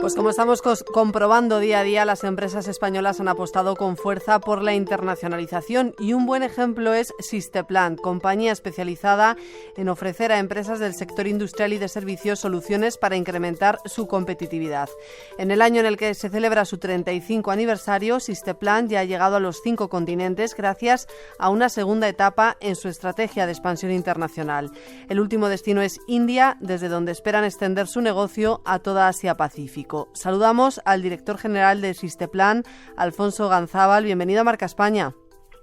Pues como estamos comprobando día a día, las empresas españolas han apostado con fuerza por la internacionalización y un buen ejemplo es Sisteplan, compañía especializada en ofrecer a empresas del sector industrial y de servicios soluciones para incrementar su competitividad. En el año en el que se celebra su 35 aniversario, Sisteplan ya ha llegado a los 5 continentes gracias a una segunda etapa en su estrategia de expansión internacional. El último destino es India, desde donde esperan extender su negocio a toda Asia-Pacífico. Saludamos al director general de Sisteplan, Alfonso Ganzábal. Bienvenido a Marca España.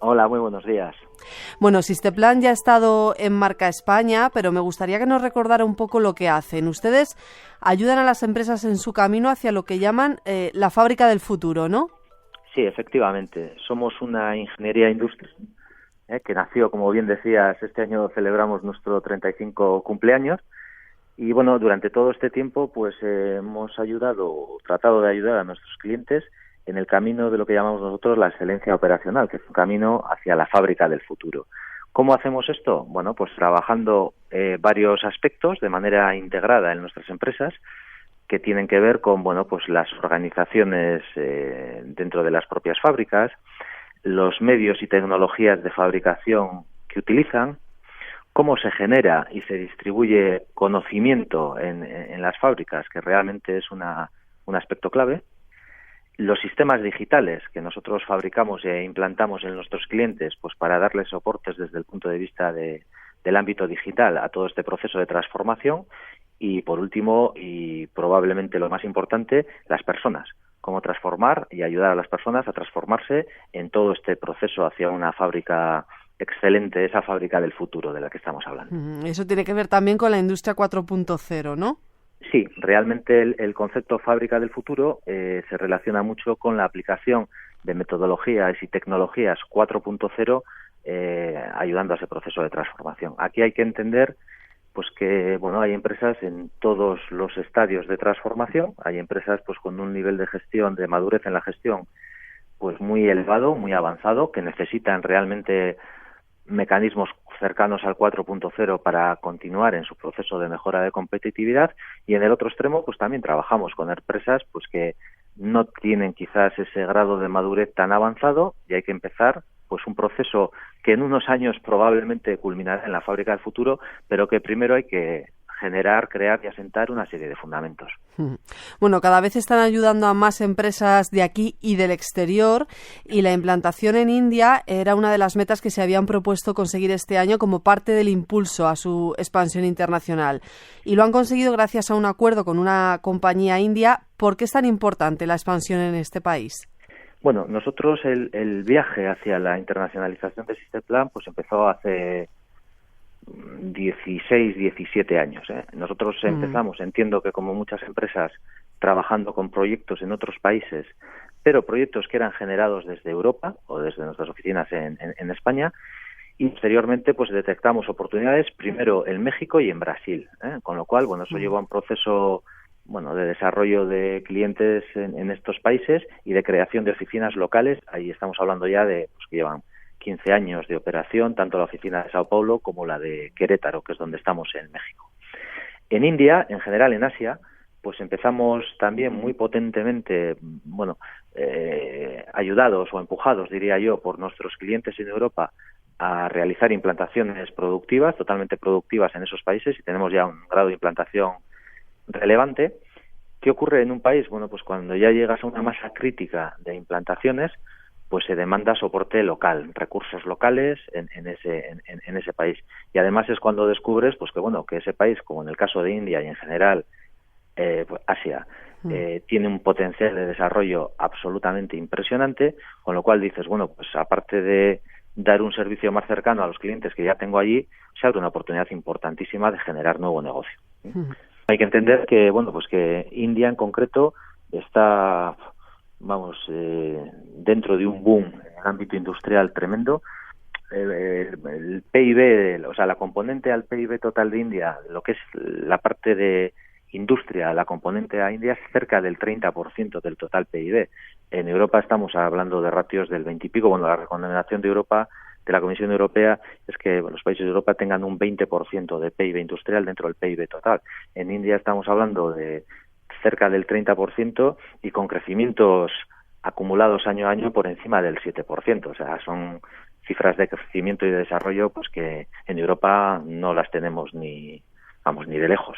Hola, muy buenos días. Bueno, Sisteplan ya ha estado en Marca España, pero me gustaría que nos recordara un poco lo que hacen. Ustedes ayudan a las empresas en su camino hacia lo que llaman la fábrica del futuro, ¿no? Sí, efectivamente. Somos una ingeniería industrial que nació, como bien decías, este año celebramos nuestro 35 cumpleaños. Y bueno, durante todo este tiempo pues hemos tratado de ayudar a nuestros clientes en el camino de lo que llamamos nosotros la excelencia operacional, que es un camino hacia la fábrica del futuro. ¿Cómo hacemos esto? Bueno, pues trabajando varios aspectos de manera integrada en nuestras empresas que tienen que ver con, bueno, pues las organizaciones dentro de las propias fábricas, los medios y tecnologías de fabricación que utilizan, cómo se genera y se distribuye conocimiento en las fábricas, que realmente es un aspecto clave, los sistemas digitales que nosotros fabricamos e implantamos en nuestros clientes, pues para darles soportes desde el punto de vista del ámbito digital a todo este proceso de transformación, y por último, y probablemente lo más importante, las personas. Cómo transformar y ayudar a las personas a transformarse en todo este proceso hacia una fábrica excelente, esa fábrica del futuro de la que estamos hablando. Eso tiene que ver también con la industria 4.0, ¿no? Sí, realmente el concepto fábrica del futuro se relaciona mucho con la aplicación de metodologías y tecnologías 4.0 ayudando a ese proceso de transformación. Aquí hay que entender pues que bueno, hay empresas en todos los estadios de transformación, hay empresas pues con un nivel de gestión, de madurez en la gestión pues muy elevado, muy avanzado, que necesitan realmente mecanismos cercanos al 4.0 para continuar en su proceso de mejora de competitividad, y en el otro extremo pues también trabajamos con empresas pues que no tienen quizás ese grado de madurez tan avanzado y hay que empezar pues un proceso que en unos años probablemente culminará en la fábrica del futuro, pero que primero hay que generar, crear y asentar una serie de fundamentos. Bueno, cada vez están ayudando a más empresas de aquí y del exterior, y la implantación en India era una de las metas que se habían propuesto conseguir este año como parte del impulso a su expansión internacional. Y lo han conseguido gracias a un acuerdo con una compañía india. ¿Por qué es tan importante la expansión en este país? Bueno, nosotros el viaje hacia la internacionalización de Sisteplan pues empezó hace 16, 17 años. Nosotros empezamos, entiendo que como muchas empresas, trabajando con proyectos en otros países, pero proyectos que eran generados desde Europa o desde nuestras oficinas en España, y posteriormente pues detectamos oportunidades primero en México y en Brasil, con lo cual, bueno, eso lleva a un proceso de desarrollo de clientes en estos países y de creación de oficinas locales. Ahí estamos hablando ya de que llevan 15 años de operación, tanto la oficina de Sao Paulo como la de Querétaro, que es donde estamos en México. En India, en general en Asia, pues empezamos también muy potentemente, ayudados o empujados, diría yo, por nuestros clientes en Europa a realizar implantaciones productivas, totalmente productivas en esos países, y tenemos ya un grado de implantación relevante. ¿Qué ocurre en un país? Bueno, pues cuando ya llegas a una masa crítica de implantaciones, pues se demanda soporte local, recursos locales en ese país. Y además es cuando descubres pues que ese país, como en el caso de India y en general pues Asia, tiene un potencial de desarrollo absolutamente impresionante, con lo cual dices, bueno, pues aparte de dar un servicio más cercano a los clientes que ya tengo allí, se abre una oportunidad importantísima de generar nuevo negocio. Hay que entender que, que India en concreto está dentro de un boom en el ámbito industrial tremendo. El PIB, la componente al PIB total de India, lo que es la parte de industria, la componente a India es cerca del 30% del total PIB. En Europa estamos hablando de ratios del 20 y pico. La recomendación de Europa, de la Comisión Europea, es que los países de Europa tengan un 20% de PIB industrial dentro del PIB total. En India estamos hablando de cerca del 30% y con crecimientos acumulados año a año por encima del 7%. O sea, son cifras de crecimiento y de desarrollo pues que en Europa no las tenemos ni de lejos.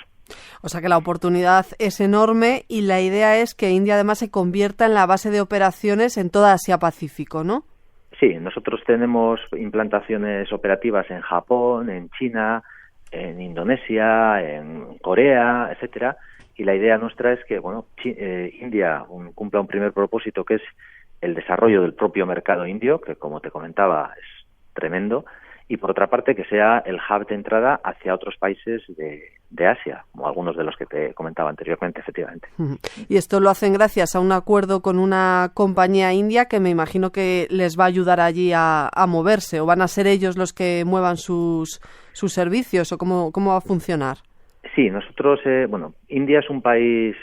O sea que la oportunidad es enorme y la idea es que India además se convierta en la base de operaciones en toda Asia-Pacífico, ¿no? Sí, nosotros tenemos implantaciones operativas en Japón, en China, en Indonesia, en Corea, etcétera. Y la idea nuestra es que, India cumpla un primer propósito, que es el desarrollo del propio mercado indio, que como te comentaba es tremendo, y por otra parte que sea el hub de entrada hacia otros países de Asia, como algunos de los que te comentaba anteriormente, efectivamente. Y esto lo hacen gracias a un acuerdo con una compañía india que me imagino que les va a ayudar allí a moverse, o van a ser ellos los que muevan sus servicios, o cómo va a funcionar. Sí, nosotros, India es un país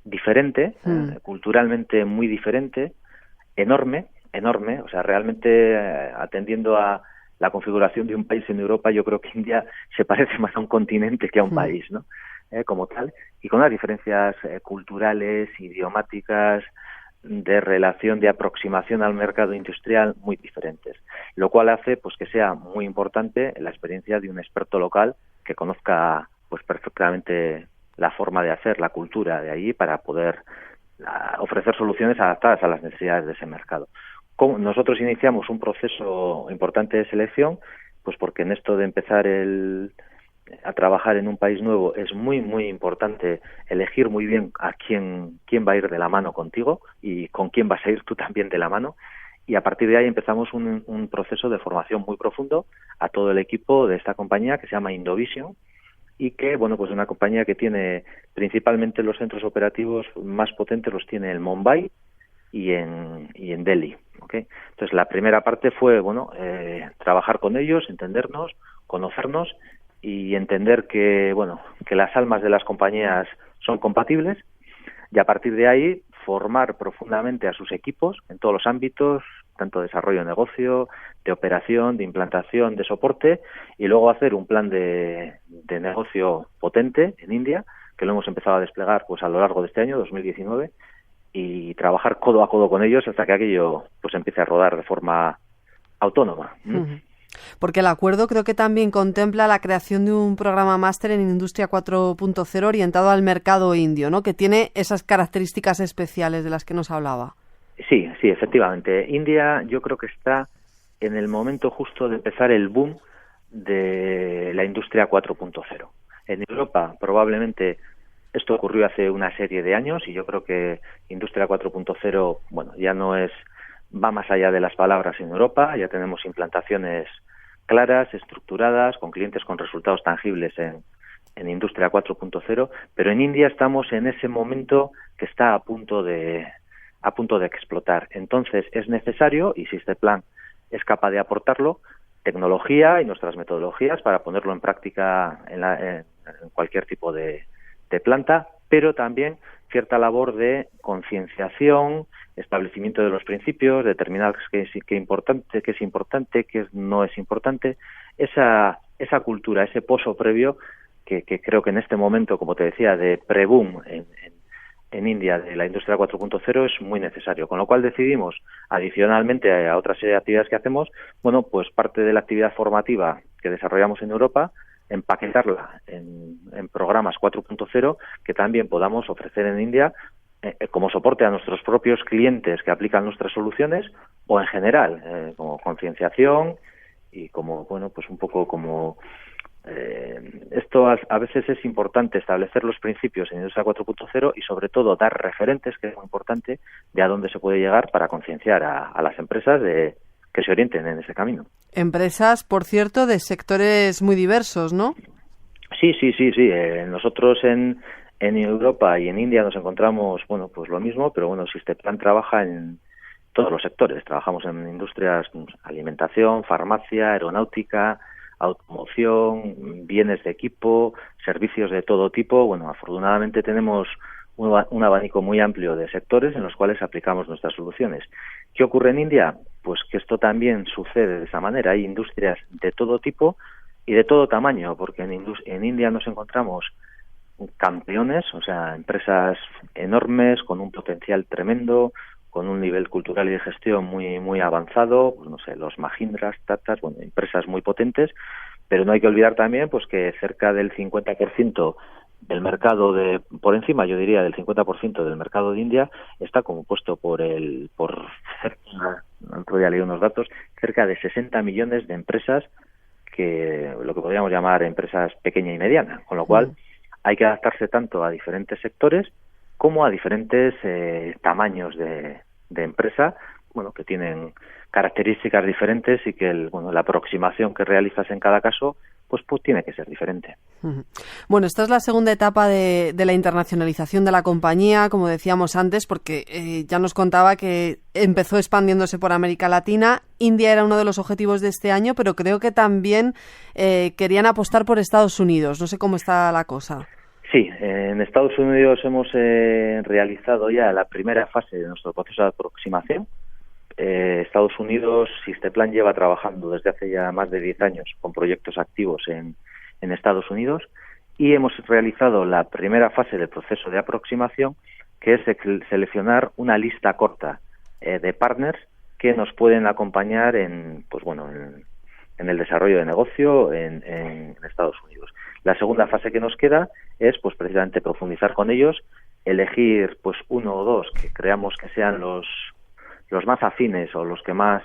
diferente, culturalmente muy diferente, enorme, o sea, realmente atendiendo a la configuración de un país en Europa, yo creo que India se parece más a un continente que a un país, ¿no? Como tal, y con unas diferencias culturales, idiomáticas, de relación, de aproximación al mercado industrial muy diferentes, lo cual hace pues que sea muy importante la experiencia de un experto local que conozca pues perfectamente la forma de hacer, la cultura de allí para poder ofrecer soluciones adaptadas a las necesidades de ese mercado. Nosotros iniciamos un proceso importante de selección, pues porque en esto de empezar a trabajar en un país nuevo es muy, muy importante elegir muy bien a quién va a ir de la mano contigo y con quién vas a ir tú también de la mano. Y a partir de ahí empezamos un proceso de formación muy profundo a todo el equipo de esta compañía que se llama Indovision y que, pues una compañía que tiene principalmente los centros operativos más potentes los tiene en Mumbai y en Delhi. ¿Okay? Entonces la primera parte fue trabajar con ellos, entendernos, conocernos y entender que las almas de las compañías son compatibles, y a partir de ahí formar profundamente a sus equipos en todos los ámbitos, tanto de desarrollo de negocio, de operación, de implantación, de soporte, y luego hacer un plan de negocio potente en India, que lo hemos empezado a desplegar pues a lo largo de este año, 2019, y trabajar codo a codo con ellos hasta que aquello pues empiece a rodar de forma autónoma. Porque el acuerdo creo que también contempla la creación de un programa máster en Industria 4.0 orientado al mercado indio, ¿no? Que tiene esas características especiales de las que nos hablaba. Sí, efectivamente. India yo creo que está en el momento justo de empezar el boom de la Industria 4.0. En Europa probablemente esto ocurrió hace una serie de años y yo creo que Industria 4.0, ya va más allá de las palabras en Europa, ya tenemos implantaciones claras, estructuradas, con clientes con resultados tangibles en Industria 4.0, pero en India estamos en ese momento que está a punto de explotar. Entonces es necesario, y si este plan es capaz de aportarlo, tecnología y nuestras metodologías para ponerlo en práctica en cualquier tipo de planta, pero también cierta labor de concienciación, establecimiento de los principios, determinar qué es importante, qué no es importante, esa cultura, ese pozo previo que creo que en este momento, como te decía, de pre-boom en India de la Industria 4.0 es muy necesario, con lo cual decidimos, adicionalmente a otra serie de actividades que hacemos, pues parte de la actividad formativa que desarrollamos en Europa, empaquetarla en programas 4.0 que también podamos ofrecer en India como soporte a nuestros propios clientes que aplican nuestras soluciones o en general como concienciación y como pues un poco como esto a veces es importante establecer los principios en Industria 4.0 y sobre todo dar referentes, que es muy importante, de a dónde se puede llegar para concienciar a las empresas de que se orienten en ese camino. Empresas, por cierto, de sectores muy diversos, ¿no? Sí. Nosotros en Europa y en India nos encontramos, pues lo mismo, pero Sisteplan trabaja en todos los sectores. Trabajamos en industrias, alimentación, farmacia, aeronáutica, automoción, bienes de equipo, servicios de todo tipo. Afortunadamente tenemos un abanico muy amplio de sectores en los cuales aplicamos nuestras soluciones. ¿Qué ocurre en India? Pues que esto también sucede de esa manera. Hay industrias de todo tipo y de todo tamaño, porque en India nos encontramos campeones, o sea, empresas enormes con un potencial tremendo, con un nivel cultural y de gestión muy avanzado, pues no sé, los Mahindras, Tatas, bueno, empresas muy potentes, pero no hay que olvidar también pues que cerca del 50% del mercado por encima, yo diría, del 50% del mercado de India está compuesto por cerca, el otro día leí unos datos, cerca de 60 millones de empresas, que lo que podríamos llamar empresas pequeña y mediana, con lo cual hay que adaptarse tanto a diferentes sectores como a diferentes tamaños de empresa, bueno, que tienen características diferentes y que la aproximación que realizas en cada caso pues tiene que ser diferente. Bueno, esta es la segunda etapa de la internacionalización de la compañía, como decíamos antes, porque ya nos contaba que empezó expandiéndose por América Latina. India era uno de los objetivos de este año, pero creo que también querían apostar por Estados Unidos. No sé cómo está la cosa. Sí, en Estados Unidos hemos realizado ya la primera fase de nuestro proceso de aproximación. Estados Unidos, Sisteplan lleva trabajando desde hace ya más de 10 años con proyectos activos en Estados Unidos y hemos realizado la primera fase del proceso de aproximación, que es seleccionar una lista corta de partners que nos pueden acompañar en el desarrollo de negocio en Estados Unidos. La segunda fase que nos queda es pues precisamente profundizar con ellos, elegir pues uno o dos que creamos que sean los más afines o los que más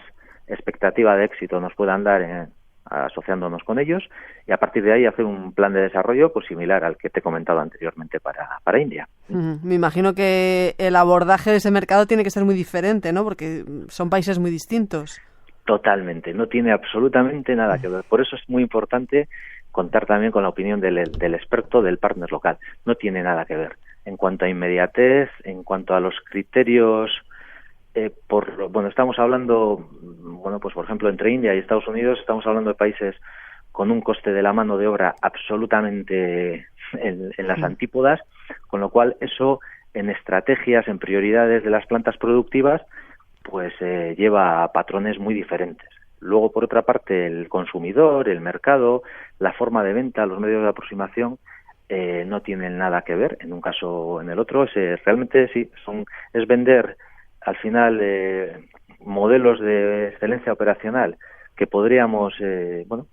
expectativa de éxito nos puedan dar asociándonos con ellos, y a partir de ahí hacer un plan de desarrollo pues similar al que te he comentado anteriormente para India. Me imagino que el abordaje de ese mercado tiene que ser muy diferente, ¿no? Porque son países muy distintos. Totalmente, no tiene absolutamente nada que ver. Por eso es muy importante contar también con la opinión del experto, del partner local. No tiene nada que ver. En cuanto a inmediatez, en cuanto a los criterios, estamos hablando, pues por ejemplo, entre India y Estados Unidos, estamos hablando de países con un coste de la mano de obra absolutamente en las antípodas, con lo cual eso en estrategias, en prioridades de las plantas productivas, pues lleva a patrones muy diferentes. Luego, por otra parte, el consumidor, el mercado, la forma de venta, los medios de aproximación no tienen nada que ver en un caso o en el otro. Realmente sí, es vender al final modelos de excelencia operacional que podríamos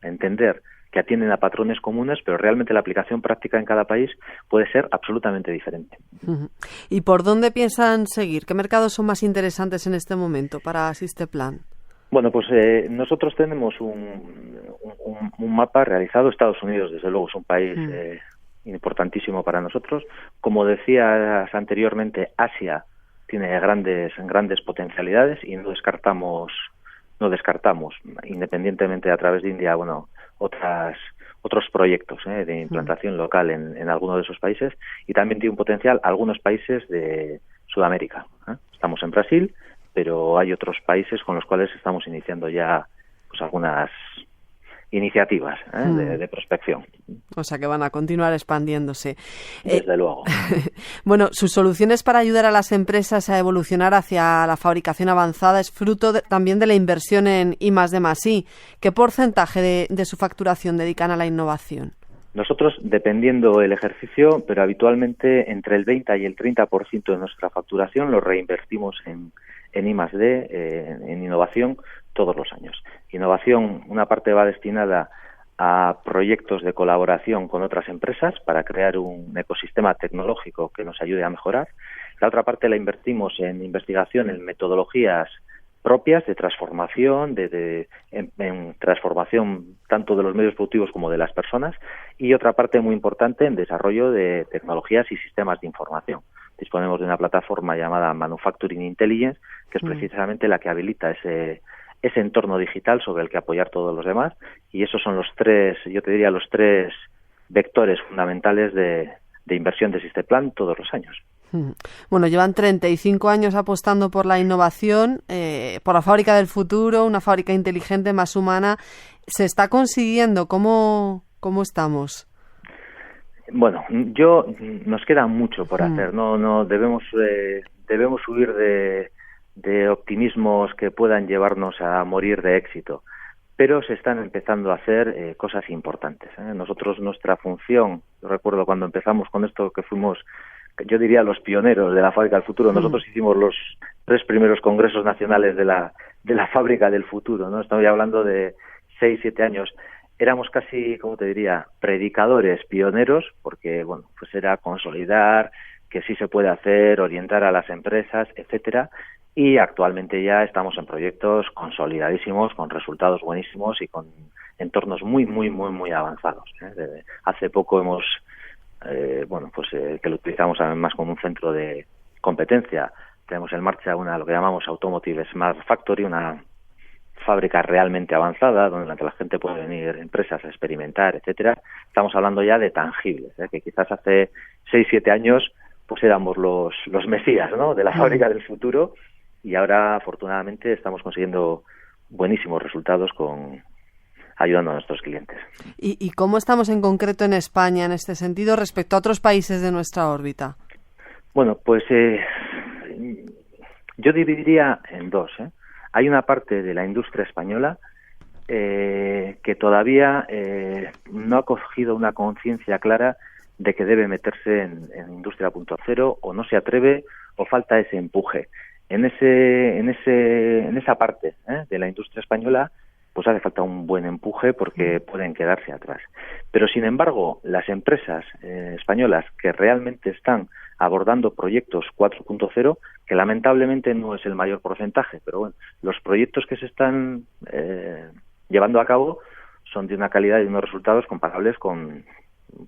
entender que atienden a patrones comunes, pero realmente la aplicación práctica en cada país puede ser absolutamente diferente. ¿Y por dónde piensan seguir? ¿Qué mercados son más interesantes en este momento para Sisteplan? Bueno, pues nosotros tenemos un mapa realizado. Estados Unidos, desde luego, es un país importantísimo para nosotros. Como decías anteriormente, Asia tiene grandes potencialidades y no descartamos, independientemente a través de India, otros proyectos de implantación local en alguno de esos países, y también tiene un potencial algunos países de Sudamérica. Estamos en Brasil, pero hay otros países con los cuales estamos iniciando ya pues algunas iniciativas de prospección. O sea que van a continuar expandiéndose. Desde luego. Bueno, sus soluciones para ayudar a las empresas a evolucionar hacia la fabricación avanzada es fruto también de la inversión en I+D+I. ¿Qué porcentaje de su facturación dedican a la innovación? Nosotros, dependiendo el ejercicio, pero habitualmente entre el 20 y el 30% de nuestra facturación lo reinvertimos en I+D, en innovación, todos los años. Innovación, una parte va destinada a proyectos de colaboración con otras empresas para crear un ecosistema tecnológico que nos ayude a mejorar. La otra parte la invertimos en investigación, en metodologías propias de transformación, en transformación tanto de los medios productivos como de las personas, y otra parte muy importante en desarrollo de tecnologías y sistemas de información. Disponemos de una plataforma llamada Manufacturing Intelligence, que es precisamente la que habilita ese entorno digital sobre el que apoyar todos los demás, y esos son los tres vectores fundamentales de inversión de Sisteplan todos los años. Bueno, llevan 35 años apostando por la innovación, por la fábrica del futuro, una fábrica inteligente, más humana. ¿Se está consiguiendo? ¿Cómo estamos? Bueno, nos queda mucho por hacer. No debemos huir de optimismos que puedan llevarnos a morir de éxito. pero se están empezando a hacer cosas importantes. Nosotros, nuestra función, yo recuerdo cuando empezamos con esto que fuimos, yo diría, los pioneros de la fábrica del futuro. Nosotros hicimos los 3 primeros congresos nacionales de la fábrica del futuro, ¿no? Estamos ya hablando de 6, 7 años. Éramos casi, ¿cómo te diría?, predicadores, pioneros, porque, bueno, pues era consolidar que sí se puede hacer, orientar a las empresas, etcétera. Y actualmente ya estamos en proyectos consolidadísimos, con resultados buenísimos y con entornos muy, muy, muy, muy avanzados. Hace poco hemos, que lo utilizamos además como un centro de competencia. Tenemos en marcha lo que llamamos Automotive Smart Factory, una fábrica realmente avanzada, donde la gente puede venir, empresas, a experimentar, etcétera. Estamos hablando ya de tangibles, que quizás hace 6, 7 años pues éramos los mesías, ¿no?, de la fábrica del futuro. Y ahora, afortunadamente, estamos consiguiendo buenísimos resultados ayudando a nuestros clientes. ¿Y cómo estamos en concreto en España en este sentido respecto a otros países de nuestra órbita? Bueno, pues yo dividiría en 2. Hay una parte de la industria española que todavía no ha cogido una conciencia clara de que debe meterse en Industria 4.0, o no se atreve, o falta ese empuje. En esa parte de la industria española, pues hace falta un buen empuje porque pueden quedarse atrás. Pero, sin embargo, las empresas españolas que realmente están abordando proyectos 4.0, que lamentablemente no es el mayor porcentaje, pero bueno, los proyectos que se están llevando a cabo son de una calidad y unos resultados comparables con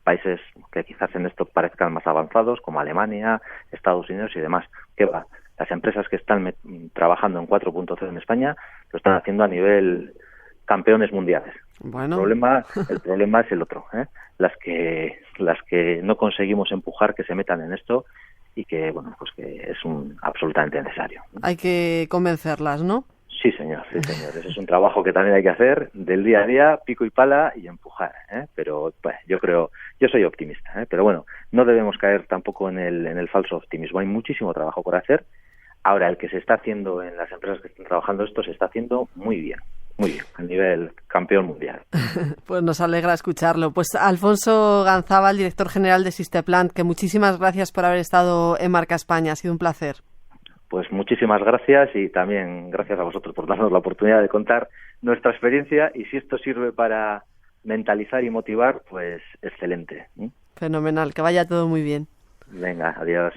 países que quizás en esto parezcan más avanzados, como Alemania, Estados Unidos y demás. ¿Qué va? Las empresas que están trabajando en 4.0 en España lo están haciendo a nivel campeones mundiales. Bueno. El problema es el otro, las que no conseguimos empujar que se metan en esto y que, bueno, pues que es absolutamente necesario. Hay que convencerlas, ¿no? Sí, señor, sí, señor. Ese es un trabajo que también hay que hacer del día a día, pico y pala, y empujar, Pero pues, yo soy optimista, pero bueno, no debemos caer tampoco en el falso optimismo. Hay muchísimo trabajo por hacer. Ahora, el que se está haciendo en las empresas que están trabajando esto se está haciendo muy bien, a nivel campeón mundial. Pues nos alegra escucharlo. Pues Alfonso Ganzábal, director general de Systeplant, que muchísimas gracias por haber estado en Marca España. Ha sido un placer. Pues muchísimas gracias, y también gracias a vosotros por darnos la oportunidad de contar nuestra experiencia, y si esto sirve para mentalizar y motivar, pues excelente. Fenomenal, que vaya todo muy bien. Venga, adiós.